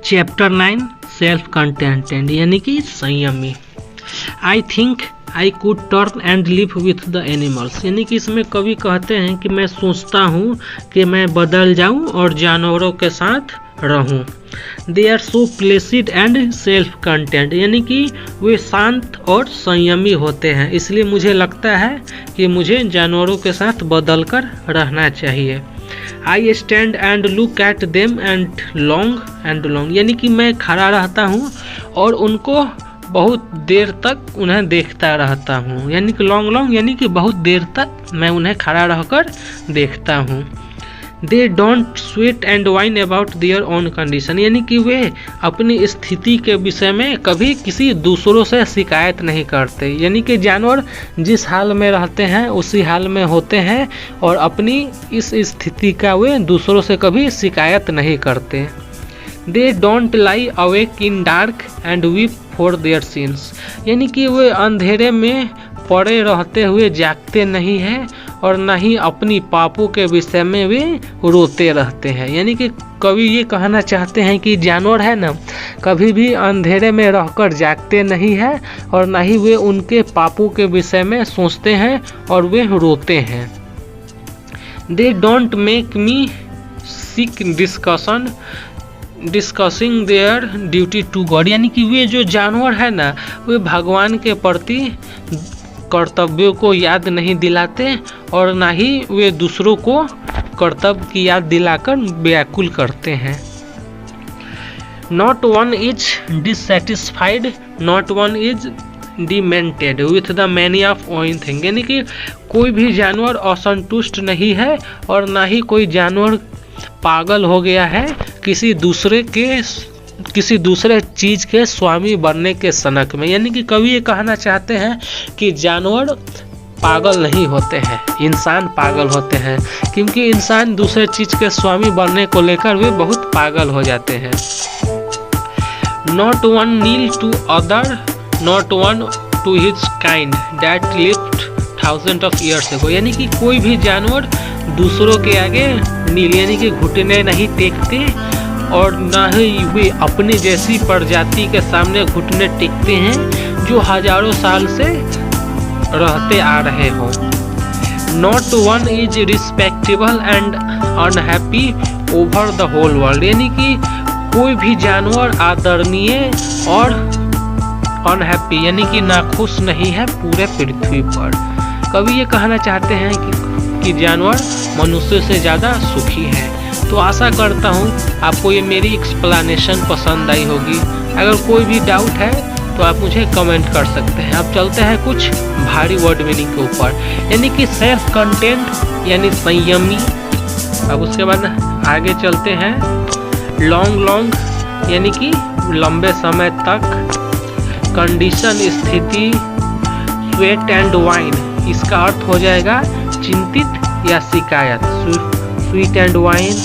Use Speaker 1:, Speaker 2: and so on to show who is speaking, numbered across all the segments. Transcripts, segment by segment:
Speaker 1: Chapter 9 self contented यानी कि संयमी। I think I could turn and live with the animals यानी कि इसमें कवि कहते हैं कि मैं सोचता हूँ कि मैं बदल जाऊँ और जानवरों के साथ रहूँ। They are so placid and self content यानी कि वे शांत और संयमी होते हैं, इसलिए मुझे लगता है कि मुझे जानवरों के साथ बदल कर रहना चाहिए। I stand and look at them and long यानी कि मैं खड़ा रहता हूँ और उनको बहुत देर तक उन्हें देखता रहता हूँ, यानी कि लॉन्ग यानी कि बहुत देर तक मैं उन्हें खड़ा रहकर देखता हूँ। They don't sweat and wine about their own condition यानी कि वे अपनी स्थिति के विषय में कभी किसी दूसरों से शिकायत नहीं करते, यानी कि जानवर जिस हाल में रहते हैं उसी हाल में होते हैं और अपनी इस स्थिति का वे दूसरों से कभी शिकायत नहीं करते। They don't lie awake in dark and weep for their since यानी कि वे अंधेरे में पड़े रहते हुए जागते नहीं हैं और न ही अपनी पापों के विषय में वे रोते रहते हैं, यानी कि कवि ये कहना चाहते हैं कि जानवर है ना कभी भी अंधेरे में रहकर जागते नहीं है और न ही वे उनके पापों के विषय में सोचते हैं और वे रोते हैं। They don't make me sick discussing their duty to God यानी कि वे जो जानवर है ना वे भगवान के प्रति कर्तव्यों को याद नहीं दिलाते और ना ही वे दूसरों को कर्तव्य की याद दिलाकर व्याकुल करते हैं। Not one is dissatisfied not one is demented with the many of own thing यानी कि कोई भी जानवर असंतुष्ट नहीं है और ना ही कोई जानवर पागल हो गया है किसी दूसरे चीज के स्वामी बनने के सनक में, यानी कि कवि ये कहना चाहते हैं कि जानवर पागल नहीं होते हैं, इंसान पागल होते हैं, क्योंकि इंसान दूसरे चीज के स्वामी बनने को लेकर वे बहुत पागल हो जाते हैं। Not one kneel to other not one to his kind that lived thousand of years ago यानी कि कोई भी जानवर दूसरों के आगे नील यानी कि घुटने नहीं टेकते और न ही वे अपनी जैसी प्रजाति के सामने घुटने टेकते हैं जो हजारों साल से रहते आ रहे हों। Not one is respectable and unhappy over the whole world यानी कि कोई भी जानवर आदरणीय और अनहैप्पी यानी कि नाखुश नहीं है पूरे पृथ्वी पर। कवि ये कहना चाहते हैं कि जानवर मनुष्य से ज़्यादा सुखी है। तो आशा करता हूँ आपको ये मेरी एक्सप्लेनेशन पसंद आई होगी। अगर कोई भी डाउट है तो आप मुझे कमेंट कर सकते हैं। अब चलते हैं कुछ भारी वर्ड मीनिंग के ऊपर, यानी कि सेल्फ कंटेंट यानी संयमी। अब उसके बाद आगे चलते हैं लॉन्ग यानी कि लंबे समय तक। कंडीशन स्थिति। स्वेट एंड वाइन इसका अर्थ हो जाएगा चिंतित या शिकायत। Sweet and wine.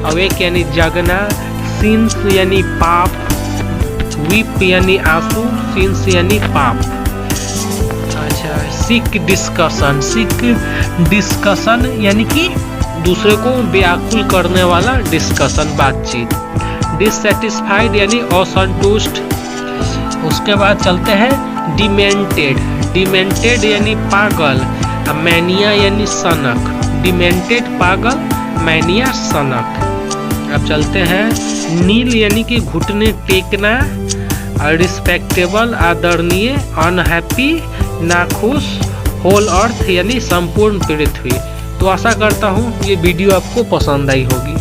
Speaker 1: अवेक यानी जगना। सिंस यानी पाप। वीप यानी आंसू। सिंस यानी पाप। अच्छा, सिक डिस्कशन यानी कि दूसरे को व्याकुल करने वाला डिस्कशन, बातचीत। डिससेटिस्फाइड यानी असंतुष्ट। उसके बाद चलते हैं डिमेंटेड यानी पागल। मैनिया यानी सनक। डिमेंटेड पागल, मैनिया सनक। अब चलते हैं नील यानी कि घुटने टेकना। रिस्पेक्टेबल आदरणीय। अनहैप्पी नाखुश। होल अर्थ यानी संपूर्ण पृथ्वी। तो आशा करता हूँ ये वीडियो आपको पसंद आई होगी।